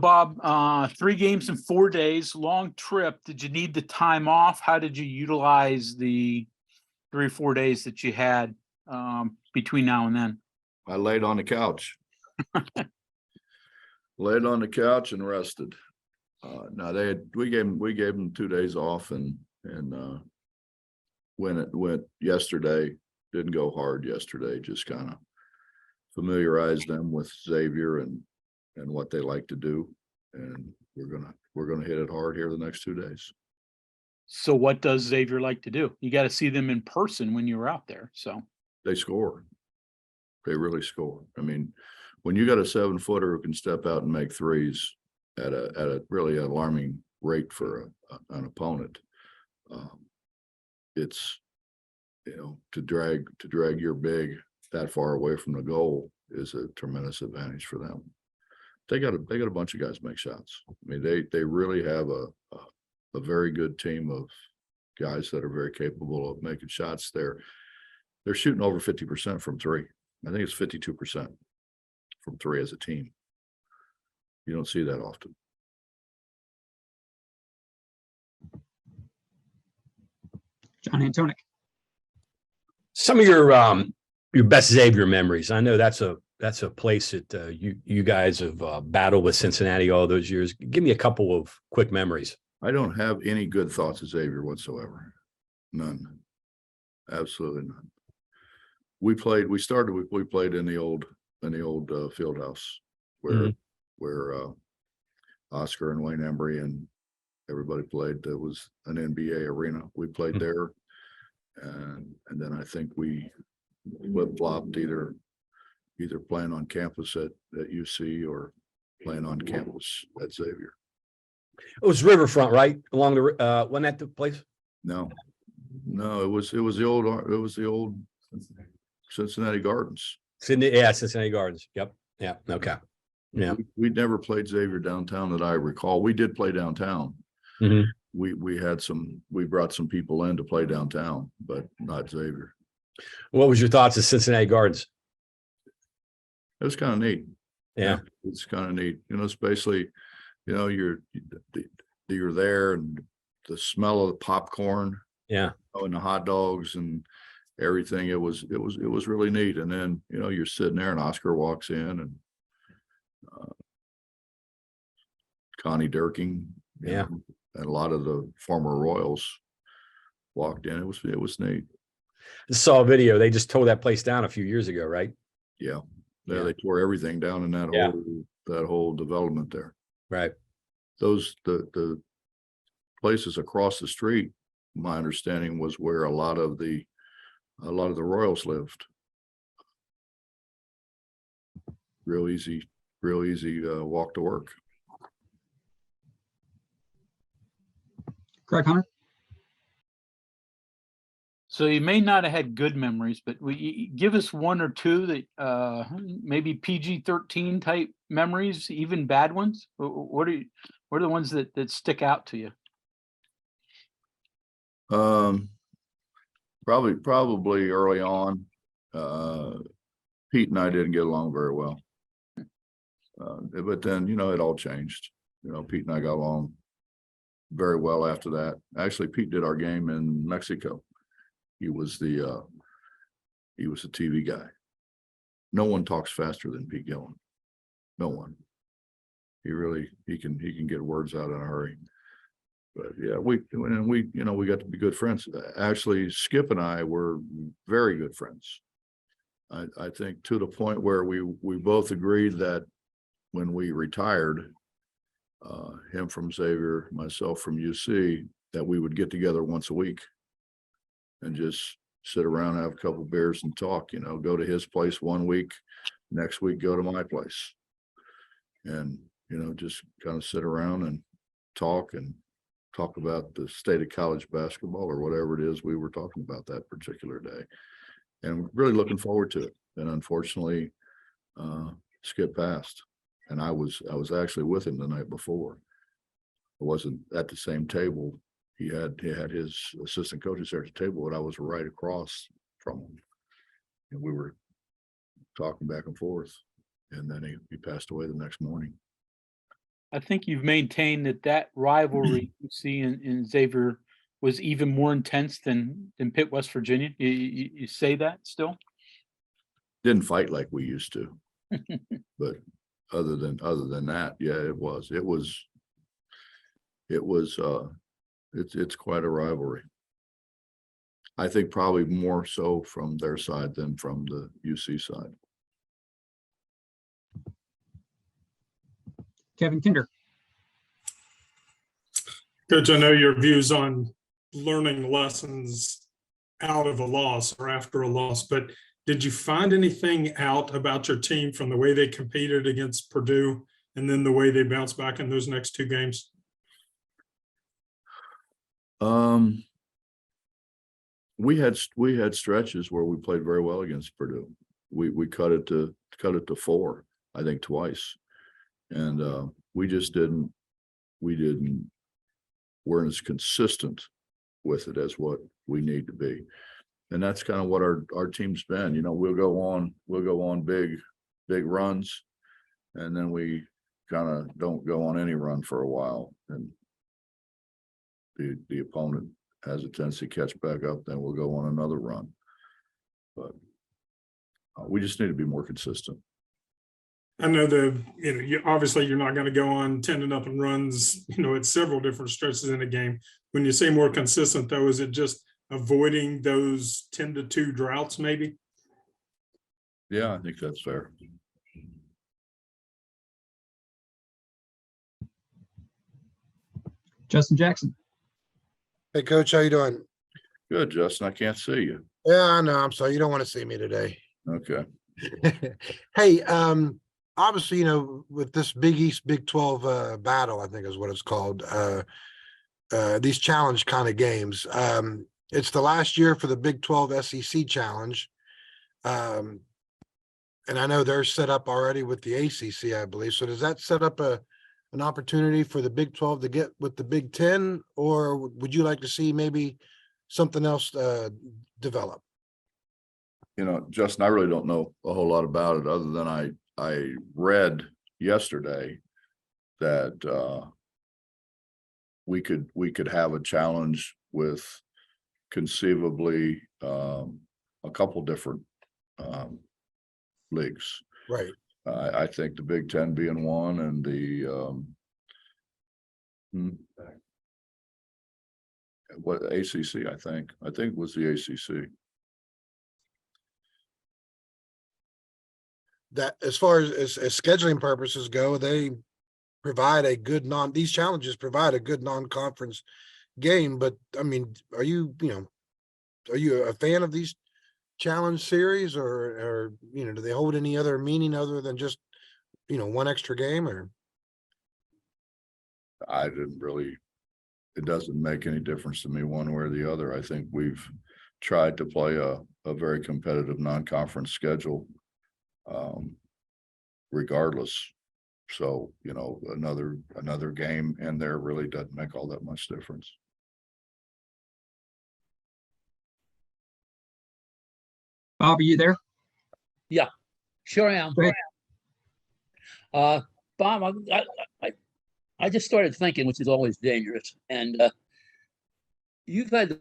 Bob, 3 games in 4 days, long trip. Did you need the time off? How did you utilize the 3 or 4 days that you had between now and then? I laid on the couch. Laid on the couch and rested. No, we gave them 2 days off, and when it went yesterday, didn't go hard yesterday, just kind of familiarized them with Xavier and what they like to do. And we're gonna hit it hard here the next 2 days. So what does Xavier like to do? You got to see them in person when you were out there. So They score. They really score. I mean, when you got a 7-footer who can step out and make threes at a really alarming rate for an opponent, it's, to drag your big that far away from the goal is a tremendous advantage for them. They got a bunch of guys make shots. I mean, they really have a very good team of guys that are very capable of making shots. They're shooting over 50% from three. I think it's 52% from three as a team. You don't see that often. John Antonic. Some of your best Xavier memories. I know that's a place that you guys have battled with Cincinnati all those years. Give me a couple of quick memories. I don't have any good thoughts of Xavier whatsoever. None. Absolutely none. We played in the old field house where Oscar and Wayne Embry and everybody played. There was an NBA arena. We played there. And then I think we flip-flopped either playing on campus at UC or playing on campus at Xavier. It was Riverfront, right? Along the wasn't that the place? No, it was the old Cincinnati Gardens. Cincinnati Gardens. Yep. Yeah. Okay. Yeah. We never played Xavier downtown that I recall. We did play downtown. Mm-hmm. We brought some people in to play downtown, but not Xavier. What was your thoughts of Cincinnati Gardens? It was kind of neat. Yeah. It's kind of neat. It's basically, you're there and the smell of the popcorn. Yeah. And the hot dogs and everything. It was really neat. And then, you're sitting there and Oscar walks in and Connie Durking. Yeah. And a lot of the former Royals walked in. It was neat. I saw a video. They just tore that place down a few years ago, right? Yeah. They tore everything down in that whole development there. Right. The places across the street, my understanding was where a lot of the Royals lived. Real easy walk to work. Greg Hunter. So you may not have had good memories, but give us one or two that maybe PG-13 type memories, even bad ones. What are the ones that stick out to you? Probably early on. Pete and I didn't get along very well. But then, it all changed. Pete and I got along very well after that. Actually, Pete did our game in Mexico. He was the TV guy. No one talks faster than Pete Gillen. No one. He can get words out in a hurry. But yeah, we got to be good friends. Actually, Skip and I were very good friends. I think to the point where we both agreed that when we retired, him from Xavier, myself from UC, that we would get together once a week and just sit around, have a couple beers and talk, go to his place one week, next week, go to my place. And, just kind of sit around and talk about the state of college basketball or whatever it is we were talking about that particular day. And really looking forward to it. And unfortunately, Skip passed. And I was actually with him the night before. I wasn't at the same table. He had his assistant coaches there at the table, but I was right across from him. And we were talking back and forth. And then he passed away the next morning. I think you've maintained that rivalry you see in Xavier was even more intense than Pitt, West Virginia. You say that still? Didn't fight like we used to, but other than that, yeah, it's quite a rivalry. I think probably more so from their side than from the UC side. Kevin Kinder. Coach, I know your views on learning lessons out of a loss or after a loss, but did you find anything out about your team from the way they competed against Purdue and then the way they bounced back in those next two games? We had stretches where we played very well against Purdue. We cut it to 4, I think twice. And we weren't as consistent with it as what we need to be. And that's kind of what our team's been. You know, we'll go on big runs, and then we kind of don't go on any run for a while. And the opponent has a tendency to catch back up, then we'll go on another run. But we just need to be more consistent. I know obviously you're not going to go on 10-0 runs, at several different stretches in a game. When you say more consistent, though, is it just avoiding those 10-2 droughts, maybe? Yeah, I think that's fair. Justin Jackson. Hey, Coach, how you doing? Good, Justin. I can't see you. Yeah, I know. I'm sorry. You don't want to see me today. Okay. Hey, obviously, with this Big East, Big 12 battle, I think is what it's called, these challenge kind of games. It's the last year for the Big 12 SEC challenge. And I know they're set up already with the ACC, I believe. So does that set up an opportunity for the Big 12 to get with the Big 10, or would you like to see maybe something else develop? Justin, I really don't know a whole lot about it other than I read yesterday that we could have a challenge with conceivably a couple different leagues. Right. I think the Big 10 being one, and the ACC. I think it was the ACC. That as far as scheduling purposes go, they provide a good these challenges provide a good non-conference game. But I mean, are you a fan of these challenge series, or do they hold any other meaning other than just one extra game? Or it doesn't make any difference to me one way or the other. I think we've tried to play a very competitive non-conference schedule regardless. So, another game in there really doesn't make all that much difference. Bob, are you there? Yeah, sure am. Go ahead. Bob, I just started thinking, which is always dangerous. And you've had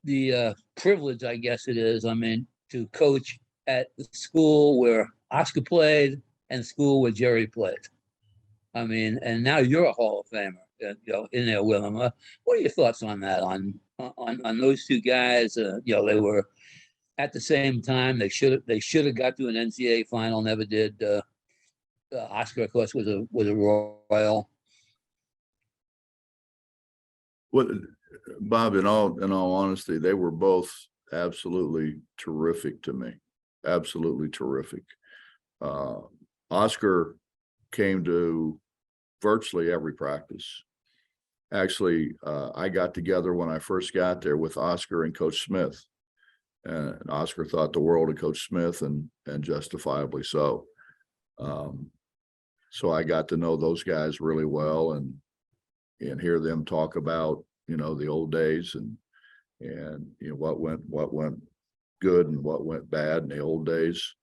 the privilege, I guess it is, to coach at the school where Oscar played and school where Jerry played. And now you're a Hall of Famer, in there with him. What are your thoughts on that? On those two guys? They were at the same time. They should have got to an NCAA final, never did. Oscar, of course, was a Royal. Well, Bob, in all honesty, they were both absolutely terrific to me. Absolutely terrific. Oscar came to virtually every practice. Actually, I got together when I first got there with Oscar and Coach Smith. And Oscar thought the world of Coach Smith, and justifiably so. So I got to know those guys really well, and hear them talk about the old days and what went good and what went bad in the old days.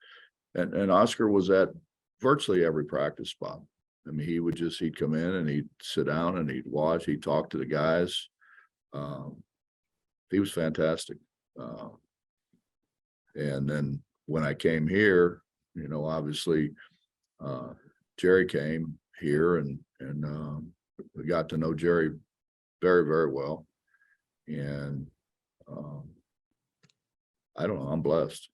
And Oscar was at virtually every practice spot, I mean, he'd come in and he'd sit down and he'd watch, he'd talk to the guys. He was fantastic. And then when I came here, you know, obviously, Jerry came here and we got to know Jerry very, very well. And I don't know, I'm blessed.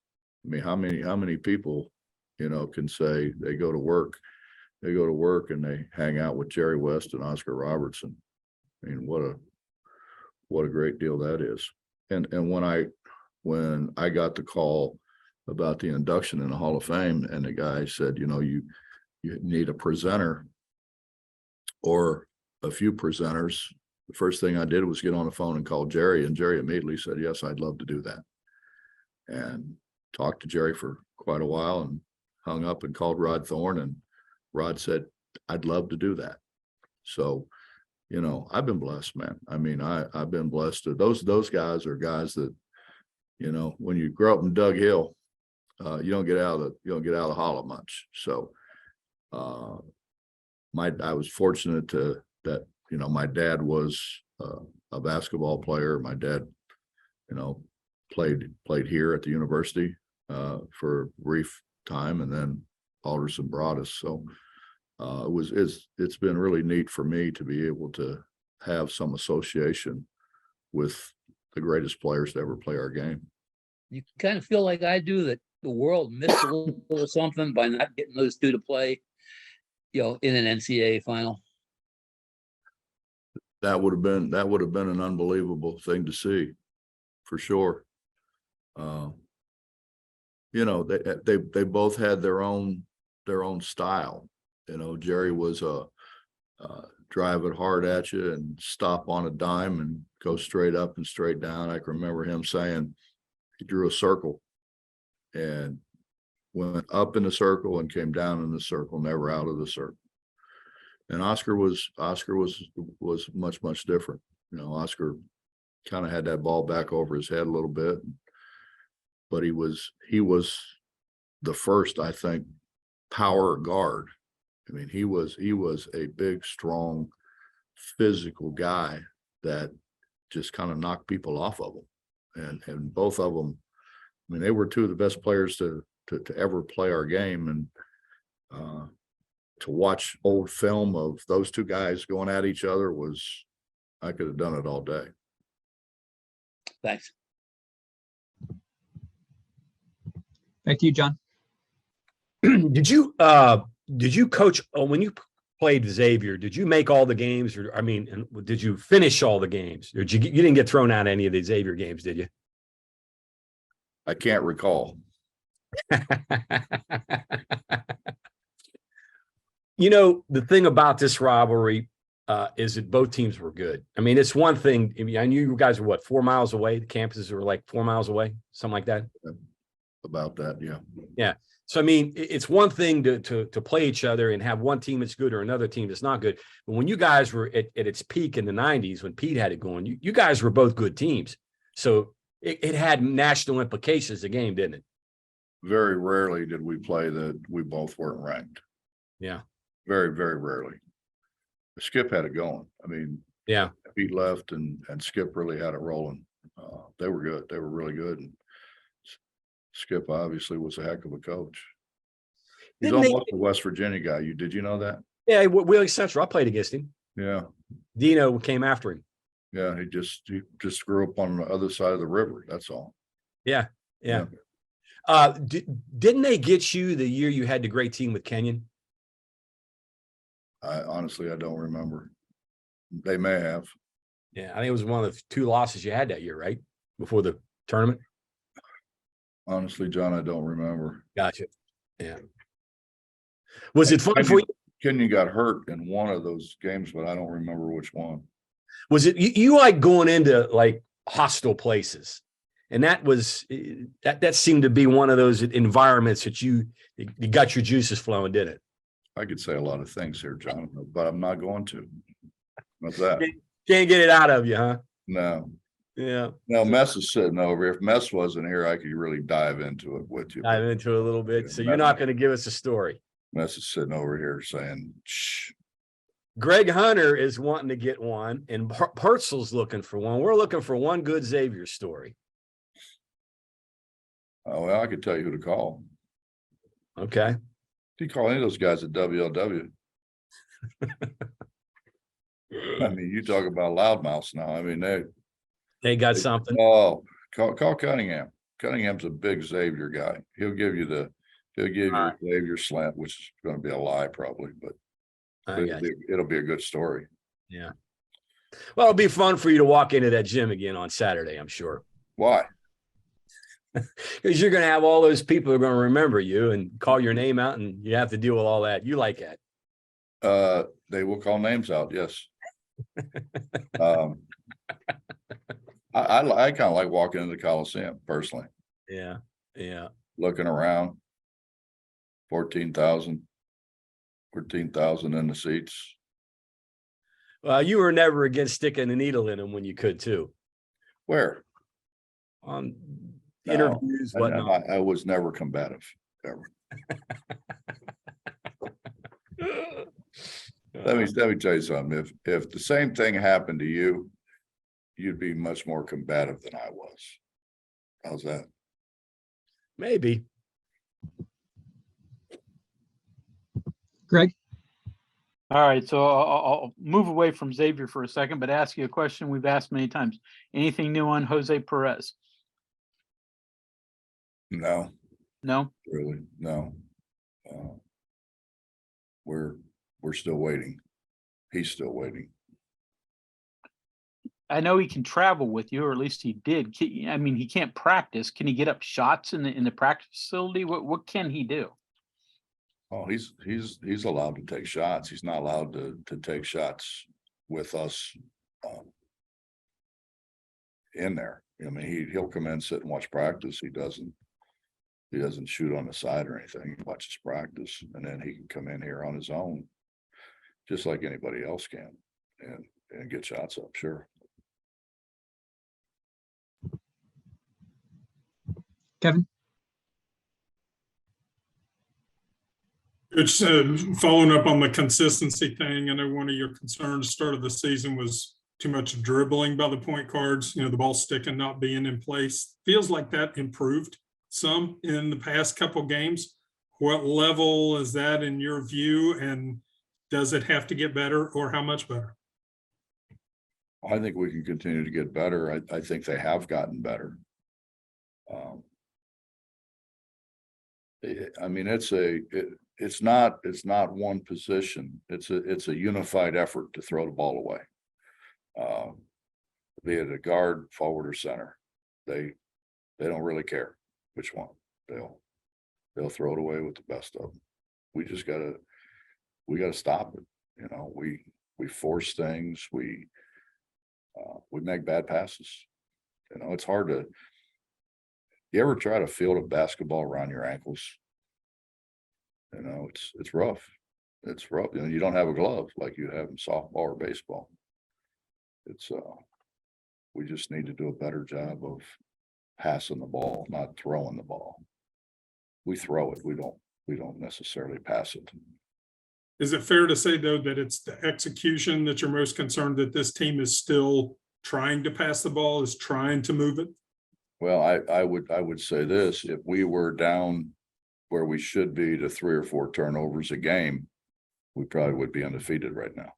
I mean, how many people, you know, can say they go to work and they hang out with Jerry West and Oscar Robertson. I mean, what a great deal that is. And when I got the call about the induction in the Hall of Fame, and the guy said, you know, you need a presenter or a few presenters. The first thing I did was get on the phone and call Jerry, and Jerry immediately said, yes, I'd love to do that. And talked to Jerry for quite a while and hung up and called Rod Thorne, and Rod said, I'd love to do that. So, you know, I've been blessed, man. I mean, I've been blessed. Those guys are guys that, you know, when you grow up in Doug Hill, you don't get out of the hollow much. So I was fortunate that, you know, my dad was a basketball player. My dad, you know, played here at the university for a brief time, and then Alderson brought us. So it's been really neat for me to be able to have some association with the greatest players to ever play our game. You kind of feel like I do, that the world missed a little something by not getting those two to play, you know, in an NCAA final. That would have been an unbelievable thing to see, for sure. You know, they both had their own style. You know, Jerry was drive it hard at you and stop on a dime and go straight up and straight down. I can remember him saying he drew a circle and went up in the circle and came down in the circle, never out of the circle. And Oscar was much different. You know, Oscar kind of had that ball back over his head a little bit, but he was the first, I think, power guard. I mean, he was a big, strong, physical guy that just kind of knocked people off of him. And both of them, I mean, they were two of the best players to ever play our game. And to watch old film of those two guys going at each other I could have done it all day. Thanks. Back to you, John. Did you coach when you played Xavier? Did you make all the games, or did you finish all the games? Or you didn't get thrown out any of the Xavier games, did you? I can't recall. You know, the thing about this rivalry is that both teams were good. I mean, it's one thing. I mean, I knew you guys were 4 miles away. The campuses were like 4 miles away, something like that. About that, yeah. Yeah. So, I mean, it's one thing to play each other and have one team that's good or another team that's not good. But when you guys were at its peak in the 90s, when Pete had it going, you guys were both good teams. So it had national implications, the game, didn't it? Very rarely did we play that we both weren't ranked. Yeah. Very, very rarely. Skip had it going. I mean, yeah, Pete left and Skip really had it rolling. They were good. They were really good. And Skip obviously was a heck of a coach. He's almost a West Virginia guy. Did you know that? Yeah, Wheeling Central. I played against him. Yeah. Dino came after him. Yeah, he just grew up on the other side of the river. That's all. Yeah. Didn't they get you the year you had the great team with Kenyon? Honestly, I don't remember. They may have. Yeah, I think it was one of the 2 losses you had that year, right? Before the tournament. Honestly, John, I don't remember. Gotcha. Yeah. Was it fun for you? Kenyon got hurt in one of those games, but I don't remember which one. Was it you like going into like hostile places? And that seemed to be one of those environments that you got your juices flowing, didn't it? I could say a lot of things here, John, but I'm not going to. What's that? Can't get it out of you, huh? No. Yeah. No, Mess is sitting over here. If Mess wasn't here, I could really dive into it with you. Dive into it a little bit. Yeah, So you're not going to give us a story. Message sitting over here saying, shh. Greg Hunter is wanting to get one, and Perzel's looking for one. We're looking for one good Xavier story. Oh, well, I could tell you who to call. Okay. You call any of those guys at WLW. I mean, you talk about loudmouths now. I mean, They got something. oh, call Cunningham. Cunningham's a big Xavier guy. He'll give you the Xavier slant, which is going to be a lie probably, but I got you. it'll be a good story. Yeah. Well, it'll be fun for you to walk into that gym again on Saturday, I'm sure. Why? Because you're going to have all those people who are going to remember you and call your name out, and you have to deal with all that. You like that. They will call names out. Yes. I kind of like walking into the Coliseum personally. Yeah. Yeah. Looking around. 14,000 in the seats. Well, you were never against sticking a needle in them when you could too. Where? On No, interviews, whatnot. I was never combative, ever. Let me tell you something. If the same thing happened to you, you'd be much more combative than I was. How's that? Maybe. Greg? All right, so I'll move away from Xavier for a second, but ask you a question we've asked many times. Anything new on Jose Perez? No, No? really, no. We're still waiting. He's still waiting. I know he can travel with you, or at least he did. I mean, he can't practice. Can he get up shots in the practice facility? What can he do? Oh, he's allowed to take shots. He's not allowed to take shots with us in there. I mean, he'll come in, sit and watch practice. He doesn't shoot on the side or anything. He watches practice, and then he can come in here on his own, just like anybody else can, and get shots up. Sure. Kevin? It's following up on the consistency thing. I know one of your concerns start of the season was too much dribbling by the point guards, the ball sticking, not being in place. Feels like that improved some in the past couple games. What level is that in your view? And does it have to get better, or how much better? I think we can continue to get better. I think they have gotten better. I mean, it's not one position. It's a unified effort to throw the ball away. Be it a guard, forward, or center. They don't really care which one. They'll throw it away with the best of them. We just gotta stop it. We force things. We make bad passes. It's hard to. You ever try to field a basketball around your ankles? It's rough. It's rough. You don't have a glove like you have in softball or baseball. We just need to do a better job of passing the ball, not throwing the ball. We throw it. We don't necessarily pass it. Is it fair to say, though, that it's the execution that you're most concerned, that this team is still trying to pass the ball, is trying to move it? Well, I would say this: if we were down where we should be to 3 or 4 turnovers a game, we probably would be undefeated right now.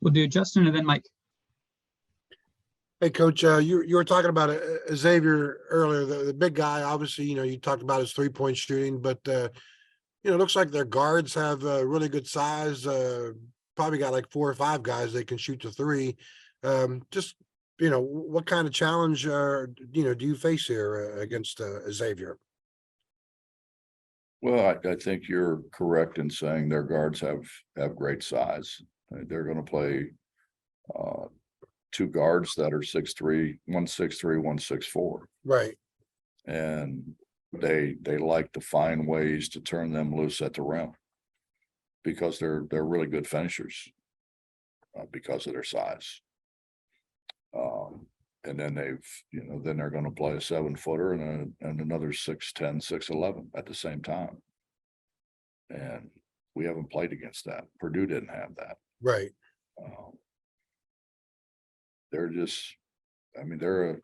We'll do Justin and then Mike. Hey, Coach, you were talking about Xavier earlier, the big guy. Obviously, you talked about his 3-point shooting, but it looks like their guards have really good size. Probably got like 4 or 5 guys that can shoot the 3. Just what kind of challenge do you face here against Xavier? Well, I think you're correct in saying their guards have great size. They're going to play 2 guards that are 6'3", 163, 164. Right. And they like to find ways to turn them loose at the rim because they're really good finishers because of their size. And then then they're going to play a 7-footer and another 6'10", 6'11" at the same time. And we haven't played against that. Purdue didn't have that. Right. They're just, I mean, they're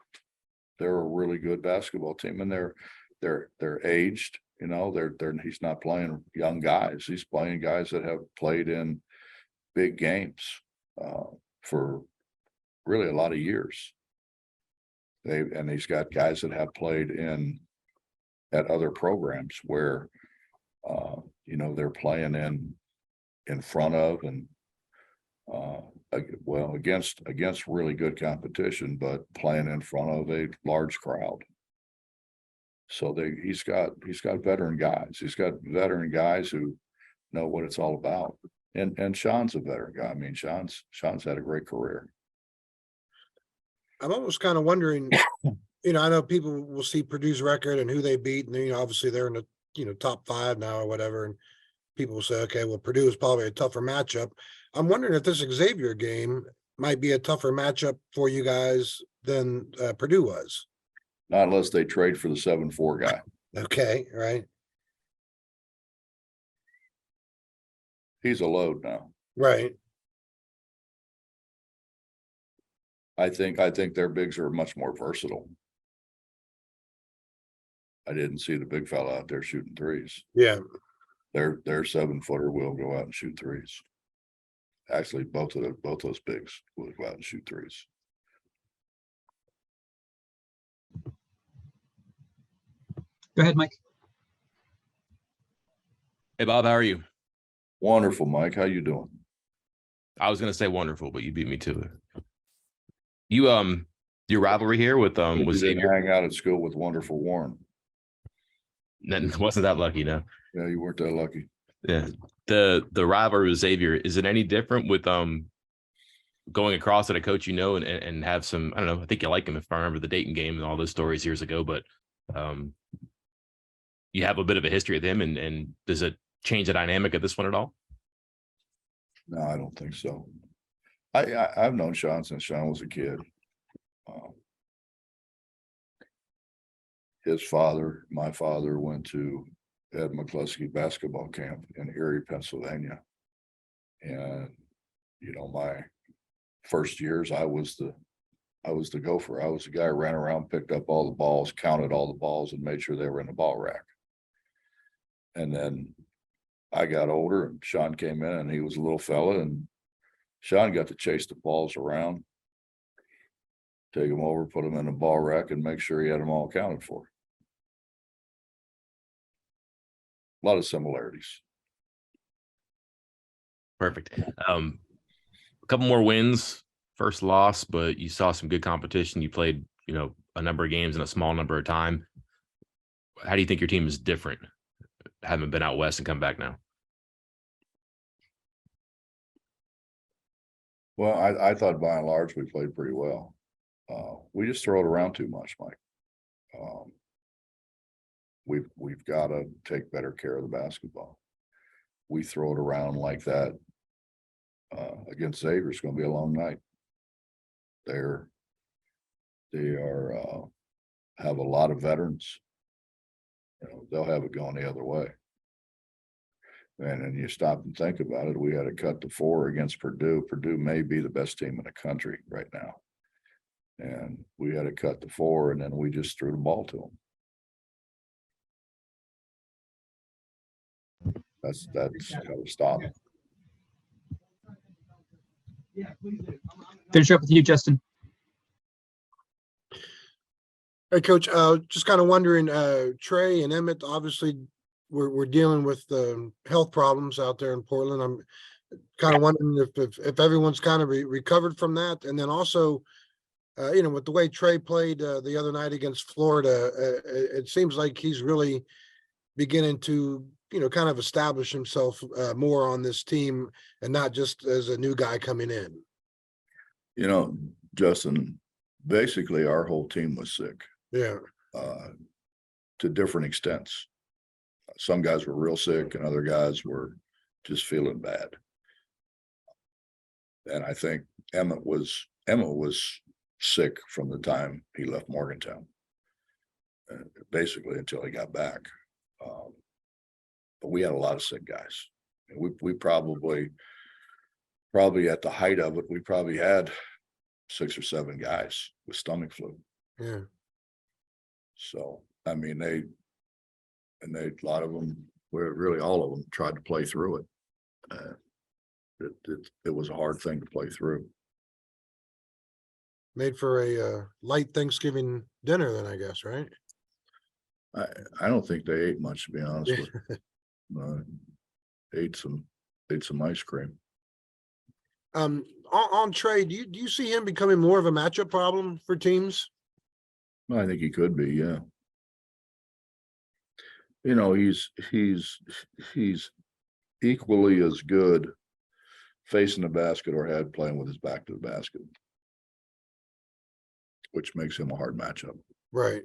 a really good basketball team, and they're aged. He's not playing young guys. He's playing guys that have played in big games for really a lot of years. He's got guys that have played at other programs where they're playing in front of and against really good competition, but playing in front of a large crowd. So he's got veteran guys. He's got veteran guys who know what it's all about. And Sean's a veteran guy. I mean, Sean's had a great career. I'm almost kind of wondering, I know people will see Purdue's record and who they beat, and obviously they're in the top 5 now or whatever, and people will say, okay, well, Purdue is probably a tougher matchup. I'm wondering if this Xavier game might be a tougher matchup for you guys than Purdue was. Not unless they trade for the 7-4 guy. Okay, right. He's a load now. Right. I think their bigs are much more versatile. I didn't see the big fella out there shooting threes. Yeah. Their 7-footer will go out and shoot threes. Actually, both those bigs will go out and shoot threes. Go ahead, Mike. Hey, Bob, how are you? Wonderful, Mike. How you doing? I was gonna say wonderful, but you beat me to it. You your rivalry here with You didn't Xavier hang out at school with wonderful Warren. wasn't that lucky, no. Yeah, you weren't that lucky. Yeah. The rivalry with Xavier, is it any different with going across at a coach and have some, I don't know, I think you like him if I remember the Dayton game and all those stories years ago, but you have a bit of a history with him, and does it change the dynamic of this one at all? No, I don't think so. I've known Sean since Sean was a kid. His father, my father, went to Ed McCluskey basketball camp in Erie, Pennsylvania. And, my first years, I was the gopher. I was the guy who ran around, picked up all the balls, counted all the balls, and made sure they were in the ball rack. And then I got older, and Sean came in, and he was a little fella, and Sean got to chase the balls around, take them over, put them in the ball rack, and make sure he had them all accounted for. A lot of similarities. Perfect. A couple more wins, first loss, but you saw some good competition. You played, a number of games in a small number of time. How do you think your team is different? Haven't been out west and come back now. Well, I thought by and large we played pretty well. We just throw it around too much, Mike. We've got to take better care of the basketball. We throw it around like that against Xavier. It's going to be a long night. They have a lot of veterans. They'll have it going the other way. And then you stop and think about it. We had a cut to 4 against Purdue. Purdue may be the best team in the country right now. And we had a cut to 4, and then we just threw the ball to them. That's got to stop. Finish up with you, Justin. Hey, Coach, just kind of wondering, Trey and Emmett, obviously we're dealing with health problems out there in Portland. I'm kind of wondering if everyone's kind of recovered from that. And then also, with the way Trey played the other night against Florida, it seems like he's really beginning to, kind of establish himself more on this team and not just as a new guy coming in. Justin, basically our whole team was sick. Yeah. To different extents. Some guys were real sick and other guys were just feeling bad. And I think Emmett was sick from the time he left Morgantown. Basically until he got back. But we had a lot of sick guys. We probably at the height of it, we probably had 6 or 7 guys with stomach flu. Yeah. So, I mean, a lot of them, really all of them tried to play through it. It was a hard thing to play through. Made for a light Thanksgiving dinner then, I guess, right? I don't think they ate much, to be honest with you. Ate some ice cream. On Trey, do you see him becoming more of a matchup problem for teams? I think he could be, yeah. You know, he's equally as good facing the basket or head playing with his back to the basket, which makes him a hard matchup. Right.